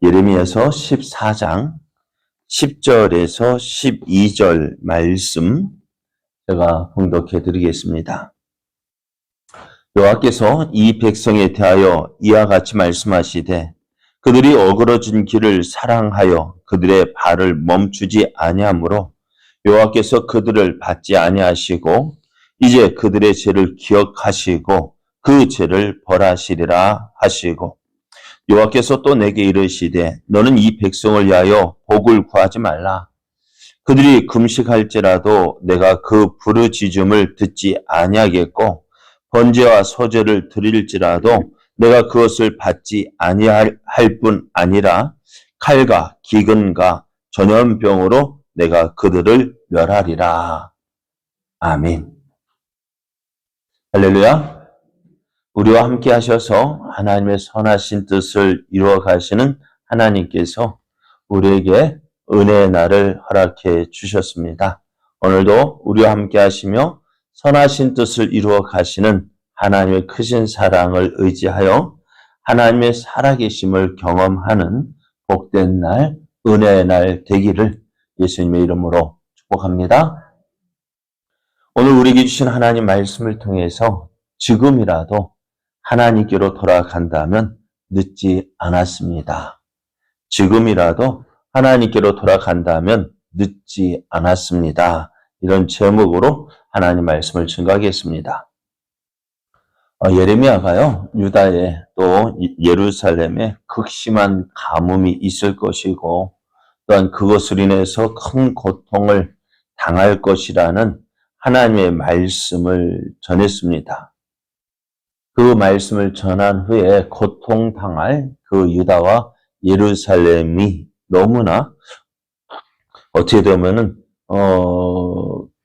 예레미야서 14장 10절에서 12절 말씀 제가 봉독해 드리겠습니다. 여호와께서 이 백성에 대하여 이와 같이 말씀하시되 그들이 어그러진 길을 사랑하여 그들의 발을 멈추지 아니하므로 여호와께서 그들을 받지 아니하시고 이제 그들의 죄를 기억하시고 그 죄를 벌하시리라 하시고 여호와께서 또 내게 이르시되 너는 이 백성을 위하여 복을 구하지 말라. 그들이 금식할지라도 내가 그 부르짖음을 듣지 아니하겠고 번제와 소제를 드릴지라도 내가 그것을 받지 아니할 뿐 아니라 칼과 기근과 전염병으로 내가 그들을 멸하리라. 아멘. 할렐루야. 우리와 함께 하셔서 하나님의 선하신 뜻을 이루어 가시는 하나님께서 우리에게 은혜의 날을 허락해 주셨습니다. 오늘도 우리와 함께 하시며 선하신 뜻을 이루어 가시는 하나님의 크신 사랑을 의지하여 하나님의 살아계심을 경험하는 복된 날, 은혜의 날 되기를 예수님의 이름으로 축복합니다. 오늘 우리에게 주신 하나님 말씀을 통해서 지금이라도 하나님께로 돌아간다면 늦지 않았습니다. 지금이라도 하나님께로 돌아간다면 늦지 않았습니다. 이런 제목으로 하나님 말씀을 증거하겠습니다. 예레미야가요, 유다에 또 예루살렘에 극심한 가뭄이 있을 것이고 또한 그것으로 인해서 큰 고통을 당할 것이라는 하나님의 말씀을 전했습니다. 그 말씀을 전한 후에 고통당할 그 유다와 예루살렘이 너무나 어떻게 되면은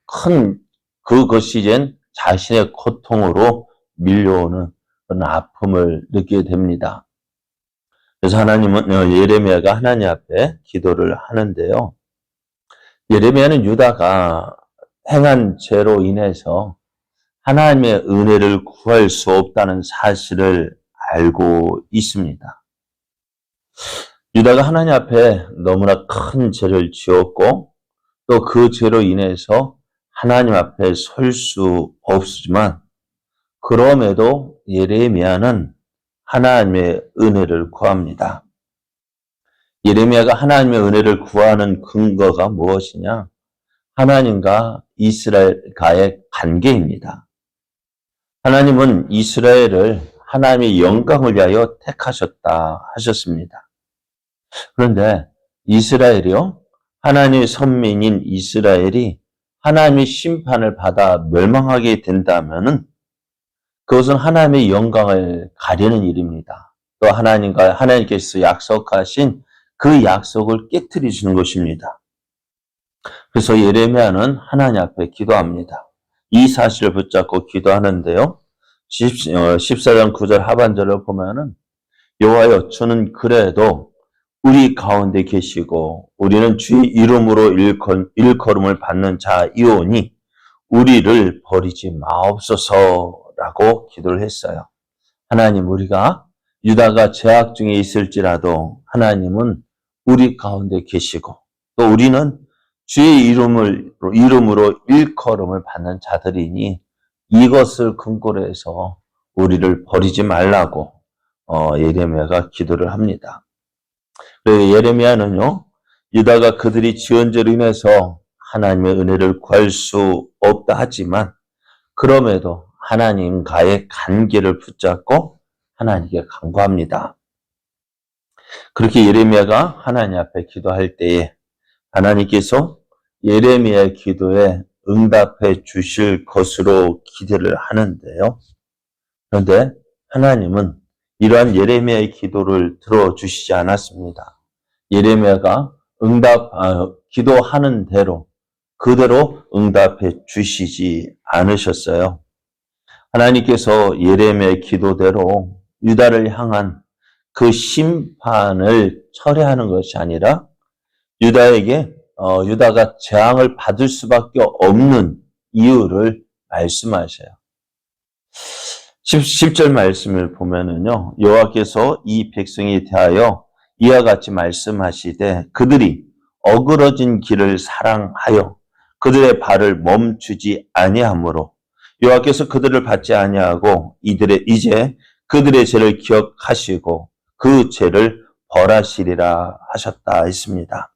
큰 그것이 이제 자신의 고통으로 밀려오는 그런 아픔을 느끼게 됩니다. 그래서 하나님은 예레미야가 하나님 앞에 기도를 하는데요. 예레미야는 유다가 행한 죄로 인해서 하나님의 은혜를 구할 수 없다는 사실을 알고 있습니다. 유다가 하나님 앞에 너무나 큰 죄를 지었고 또 그 죄로 인해서 하나님 앞에 설 수 없지만 그럼에도 예레미야는 하나님의 은혜를 구합니다. 예레미야가 하나님의 은혜를 구하는 근거가 무엇이냐? 하나님과 이스라엘과의 관계입니다. 하나님은 이스라엘을 하나님의 영광을 위하여 택하셨다 하셨습니다. 그런데 이스라엘이요, 하나님의 선민인 이스라엘이 하나님의 심판을 받아 멸망하게 된다면은 그것은 하나님의 영광을 가리는 일입니다. 또 하나님께서 약속하신 그 약속을 깨트리시는 것입니다. 그래서 예레미야는 하나님 앞에 기도합니다. 이 사실을 붙잡고 기도하는데요. 14장 9절 하반절을 보면은 여호와여 주는 그래도 우리 가운데 계시고 우리는 주의 이름으로 일컬음을 받는 자이오니 우리를 버리지 마옵소서라고 기도를 했어요. 하나님, 우리가 유다가 죄악 중에 있을지라도 하나님은 우리 가운데 계시고 또 우리는 주의 이름으로 일컬음을 받는 자들이니 이것을 근거로 해서 우리를 버리지 말라고 예레미야가 기도를 합니다. 그래서 예레미야는요, 유다가 그들이 지은 죄로 인해서 하나님의 은혜를 구할 수 없다 하지만 그럼에도 하나님과의 관계를 붙잡고 하나님께 간구합니다. 그렇게 예레미야가 하나님 앞에 기도할 때에 하나님께서 예레미야의 기도에 응답해 주실 것으로 기대를 하는데요. 그런데 하나님은 이러한 예레미야의 기도를 들어주시지 않았습니다. 예레미야가 기도하는 대로 그대로 응답해 주시지 않으셨어요. 하나님께서 예레미야의 기도대로 유다를 향한 그 심판을 철회하는 것이 아니라 유다가 재앙을 받을 수밖에 없는 이유를 말씀하셔요. 10절 말씀을 보면은요, 여호와께서 이 백성에 대하여 이와 같이 말씀하시되 그들이 어그러진 길을 사랑하여 그들의 발을 멈추지 아니하므로 여호와께서 그들을 받지 아니하고 이제 그들의 죄를 기억하시고 그 죄를 벌하시리라 하셨다 했습니다.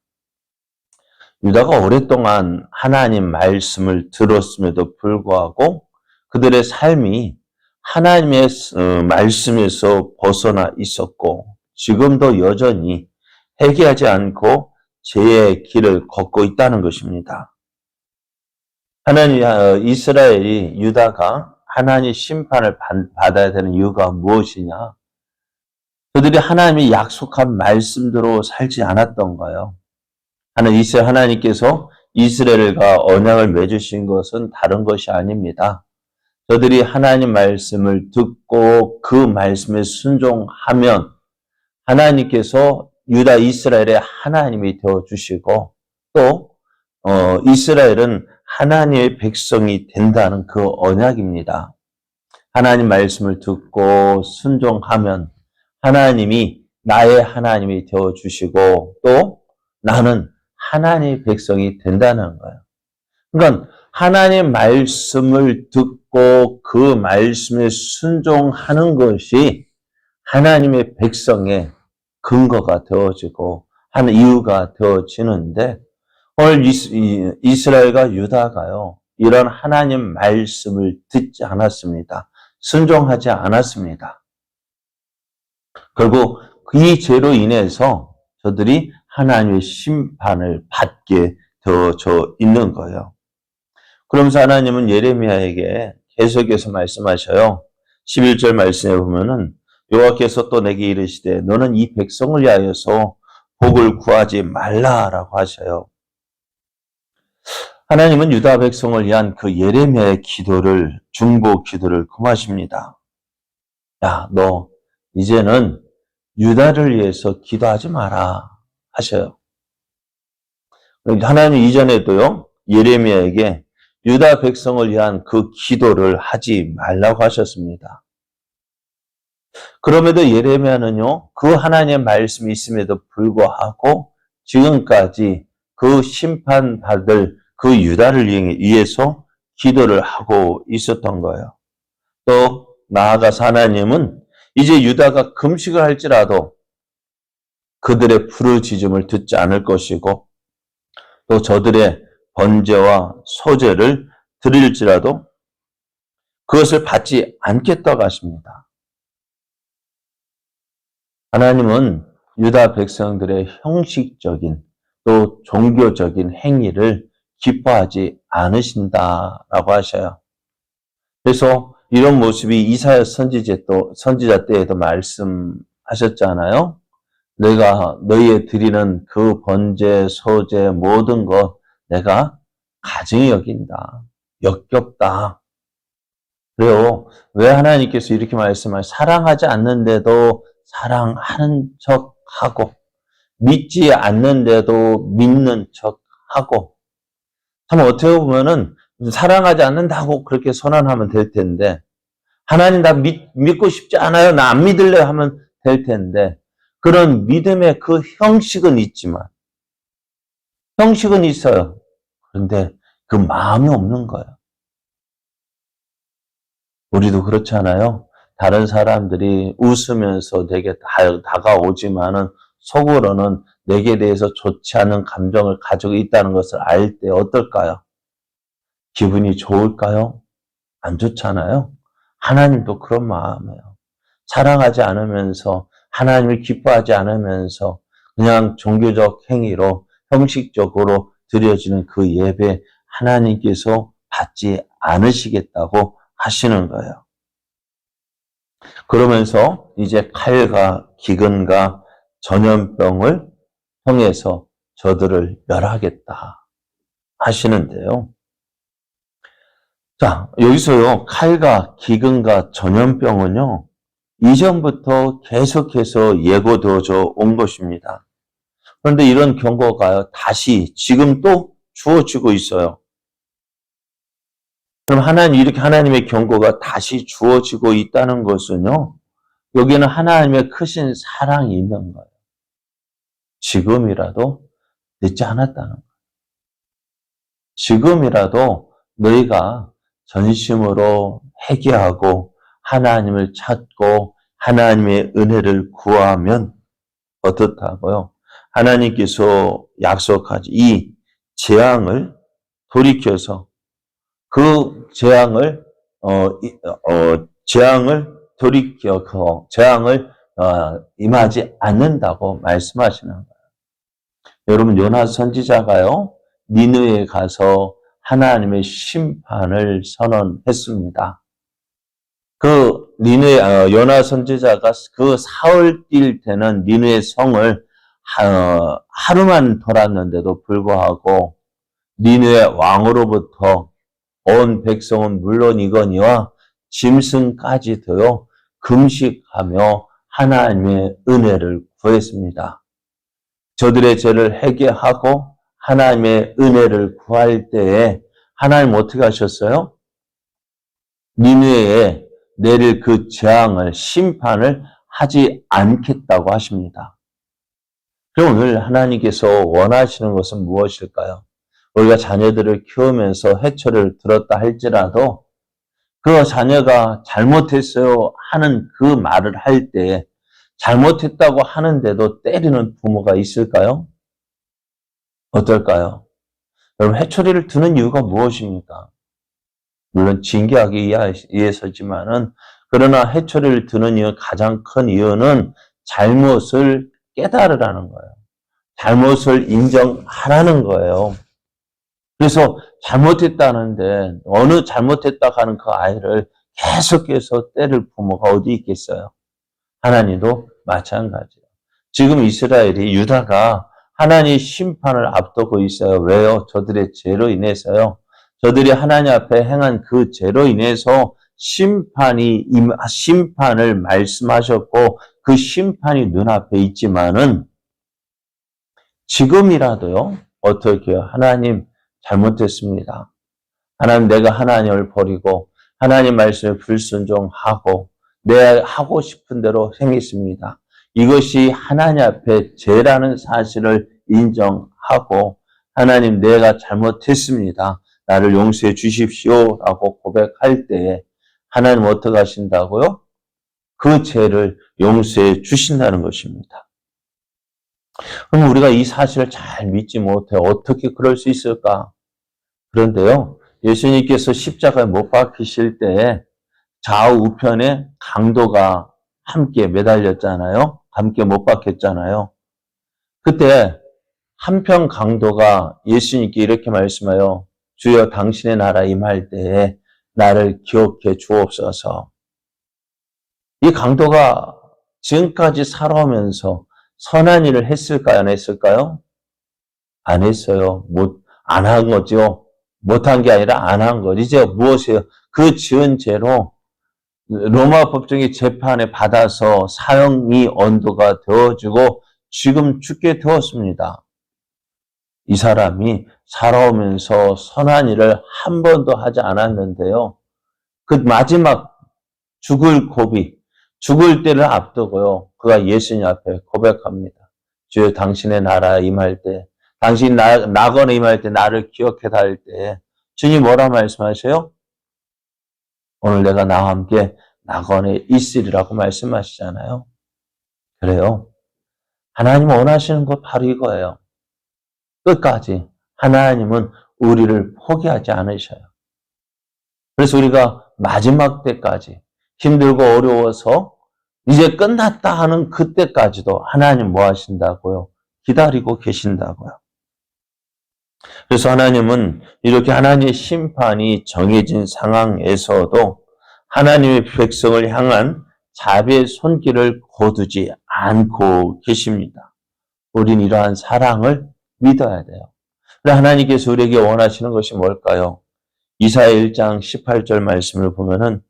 유다가 오랫동안 하나님 말씀을 들었음에도 불구하고 그들의 삶이 하나님의 말씀에서 벗어나 있었고 지금도 여전히 회개하지 않고 죄의 길을 걷고 있다는 것입니다. 이스라엘이 유다가 하나님의 심판을 받아야 되는 이유가 무엇이냐? 그들이 하나님이 약속한 말씀대로 살지 않았던가요? 하나님께서 이스라엘과 언약을 맺으신 것은 다른 것이 아닙니다. 저들이 하나님 말씀을 듣고 그 말씀에 순종하면 하나님께서 유다 이스라엘의 하나님이 되어주시고 또 이스라엘은 하나님의 백성이 된다는 그 언약입니다. 하나님 말씀을 듣고 순종하면 하나님이 나의 하나님이 되어주시고 또 나는 하나님의 백성이 된다는 거예요. 그러니까 하나님의 말씀을 듣고 그 말씀에 순종하는 것이 하나님의 백성의 근거가 되어지고 하는 이유가 되어지는데 오늘 이스라엘과 유다가요. 이런 하나님 말씀을 듣지 않았습니다. 순종하지 않았습니다. 결국 이 죄로 인해서 저들이 하나님의 심판을 받게 되어져 있는 거예요. 그러면서 하나님은 예레미야에게 계속해서 말씀하셔요. 11절 말씀에 보면은 여호와께서 또 내게 이르시되 너는 이 백성을 위하여서 복을 구하지 말라라고 하셔요. 하나님은 유다 백성을 위한 그 예레미야의 기도를 중보 기도를 금하십니다. 야, 너 이제는 유다를 위해서 기도하지 마라 하셔요. 하나님 이전에도요 예레미야에게 유다 백성을 위한 그 기도를 하지 말라고 하셨습니다. 그럼에도 예레미야는요 그 하나님의 말씀이 있음에도 불구하고 지금까지 그 심판받을 그 유다를 위해서 기도를 하고 있었던 거예요. 또 나아가서 하나님은 이제 유다가 금식을 할지라도 그들의 부르짖음을 듣지 않을 것이고 또 저들의 번제와 소제를 드릴지라도 그것을 받지 않겠다고 하십니다. 하나님은 유다 백성들의 형식적인 또 종교적인 행위를 기뻐하지 않으신다라고 하셔요. 그래서 이런 모습이 이사야 선지자 때에도 말씀하셨잖아요. 내가 너희에 드리는 그 번제, 소제 모든 것 내가 가증히 여긴다. 역겹다. 그래요. 왜 하나님께서 이렇게 사랑하지 않는데도 사랑하는 척하고 믿지 않는데도 믿는 척하고 참 어떻게 보면은 사랑하지 않는다고 그렇게 선언하면 될 텐데 하나님 나 믿고 싶지 않아요. 나 안 믿을래 하면 될 텐데 그런 믿음의 그 형식은 있지만 형식은 있어요. 그런데 그 마음이 없는 거예요. 우리도 그렇지 않아요? 다른 사람들이 웃으면서 내게 다가오지만은 속으로는 내게 대해서 좋지 않은 감정을 가지고 있다는 것을 알 때 어떨까요? 기분이 좋을까요? 안 좋잖아요? 하나님도 그런 마음이에요. 사랑하지 않으면서 하나님을 기뻐하지 않으면서 그냥 종교적 행위로 형식적으로 드려지는 그 예배 하나님께서 받지 않으시겠다고 하시는 거예요. 그러면서 이제 칼과 기근과 전염병을 통해서 저들을 멸하겠다 하시는데요. 자, 여기서요, 칼과 기근과 전염병은요, 이전부터 계속해서 예고되어져 온 것입니다. 그런데 이런 경고가 다시 지금 또 주어지고 있어요. 그럼 이렇게 하나님의 경고가 다시 주어지고 있다는 것은요, 여기는 하나님의 크신 사랑이 있는 거예요. 지금이라도 늦지 않았다는 거예요. 지금이라도 너희가 전심으로 회개하고 하나님을 찾고 하나님의 은혜를 구하면 어떻다고요? 하나님께서 약속하지 이 재앙을 돌이켜서 그 재앙을 임하지 않는다고 말씀하시는 거예요. 여러분, 요나 선지자가요, 니느웨에 가서 하나님의 심판을 선언했습니다. 그 요나 선지자가 그 사흘 되는 니느웨 성을 하루만 돌았는데도 불구하고 니느웨 왕으로부터 온 백성은 물론이거니와 짐승까지도요 금식하며 하나님의 은혜를 구했습니다. 저들의 죄를 회개하고 하나님의 은혜를 구할 때에 하나님 어떻게 하셨어요? 니느웨에 내릴 그 재앙을 심판을 하지 않겠다고 하십니다. 그럼 오늘 하나님께서 원하시는 것은 무엇일까요? 우리가 자녀들을 키우면서 해초를 들었다 할지라도 그 자녀가 잘못했어요 하는 그 말을 할 때 잘못했다고 하는데도 때리는 부모가 있을까요? 어떨까요? 여러분, 해초리를 드는 이유가 무엇입니까? 물론 징계하기 위해서지만은 그러나 해초리를 드는 이유 가장 큰 이유는 잘못을 깨달으라는 거예요. 잘못을 인정하라는 거예요. 그래서 잘못했다는데 어느 잘못했다 하는 그 아이를 계속해서 때릴 부모가 어디 있겠어요? 하나님도 마찬가지예요. 지금 이스라엘이 유다가 하나님의 심판을 앞두고 있어요. 왜요? 저들의 죄로 인해서요. 저들이 하나님 앞에 행한 그 죄로 인해서 심판을 말씀하셨고 그 심판이 눈앞에 있지만은 지금이라도요. 어떻게 해요? 하나님 잘못했습니다. 하나님, 내가 하나님을 버리고 하나님 말씀에 불순종하고 내 하고 싶은 대로 행했습니다. 이것이 하나님 앞에 죄라는 사실을 인정하고 하나님, 내가 잘못했습니다. 나를 용서해 주십시오 라고 고백할 때에 하나님 어떻게 하신다고요? 그 죄를 용서해 주신다는 것입니다. 그럼 우리가 이 사실을 잘 믿지 못해 어떻게 그럴 수 있을까? 그런데요, 예수님께서 십자가에 못 박히실 때에 좌우 우편에 강도가 함께 매달렸잖아요. 함께 못 박혔잖아요. 그때 한편 강도가 예수님께 이렇게 말씀해요. 주여, 당신의 나라 임할 때에 나를 기억해 주옵소서. 이 강도가 지금까지 살아오면서 선한 일을 했을까요? 안 했을까요? 안 했어요. 안 한 거죠. 못한 게 아니라 안 한 거. 이제 무엇이에요? 그 지은 죄로 로마 법정의 재판에 받아서 사형이 언도가 되어지고 지금 죽게 되었습니다. 이 사람이 살아오면서 선한 일을 한 번도 하지 않았는데요. 그 마지막 죽을 고비, 죽을 때를 앞두고요. 그가 예수님 앞에 고백합니다. 주여, 당신의 나라 임할 때, 당신 낙원에 임할 때 나를 기억해 달 때 주님 뭐라 말씀하세요? 오늘 내가 나와 함께 낙원에 있으리라고 말씀하시잖아요. 그래요. 하나님 원하시는 것 바로 이거예요. 끝까지 하나님은 우리를 포기하지 않으셔요. 그래서 우리가 마지막 때까지 힘들고 어려워서 이제 끝났다 하는 그때까지도 하나님 뭐 하신다고요? 기다리고 계신다고요. 그래서 하나님은 이렇게 하나님의 심판이 정해진 상황에서도 하나님의 백성을 향한 자비의 손길을 거두지 않고 계십니다. 우린 이러한 사랑을 믿어야 돼요. 하나님께서 우리에게 원하시는 것이 뭘까요? 이사야 1장 18절 말씀을 보면은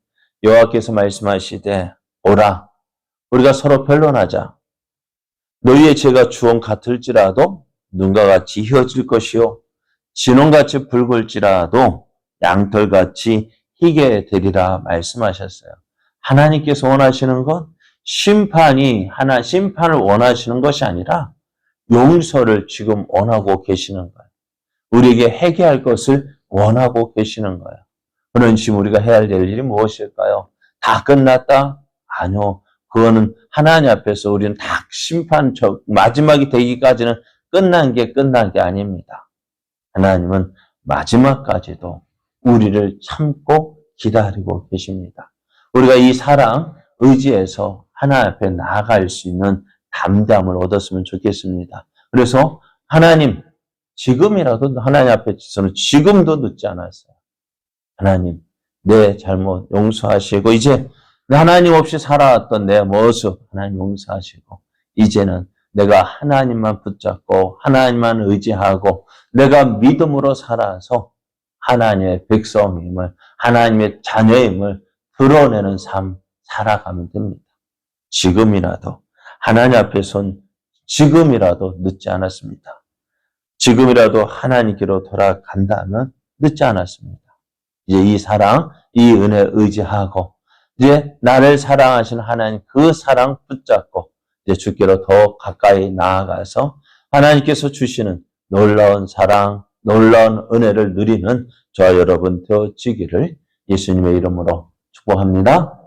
여호와께서 말씀하시되 오라 우리가 서로 변론하자. 너희의 죄가 주홍 같을지라도 눈과 같이 희어질 것이요 진홍같이 붉을지라도 양털같이 희게 되리라 말씀하셨어요. 하나님께서 원하시는 건 심판을 원하시는 것이 아니라 용서를 지금 원하고 계시는 거예요. 우리에게 회개할 것을 원하고 계시는 거예요. 그런 지금 우리가 해야 될 일이 무엇일까요? 다 끝났다? 아니요. 그거는 하나님 앞에서 우리는 다 심판적 마지막이 되기까지는 끝난 게 아닙니다. 하나님은 마지막까지도 우리를 참고 기다리고 계십니다. 우리가 이 사랑 의지해서 하나님 앞에 나아갈 수 있는 담대함을 얻었으면 좋겠습니다. 그래서 하나님, 지금이라도 하나님 앞에서는 지금도 늦지 않았어요. 하나님, 내 잘못 용서하시고 이제 하나님 없이 살아왔던 내 모습 하나님 용서하시고 이제는 내가 하나님만 붙잡고 하나님만 의지하고 내가 믿음으로 살아서 하나님의 백성임을 하나님의 자녀임을 드러내는 삶 살아가면 됩니다. 지금이라도 하나님 앞에 선 지금이라도 늦지 않았습니다. 지금이라도 하나님께로 돌아간다면 늦지 않았습니다. 이제 이 사랑, 이 은혜 의지하고 이제 나를 사랑하시는 하나님 그 사랑 붙잡고 이제 주께로 더 가까이 나아가서 하나님께서 주시는 놀라운 사랑, 놀라운 은혜를 누리는 저와 여러분 되어지기를 예수님의 이름으로 축복합니다.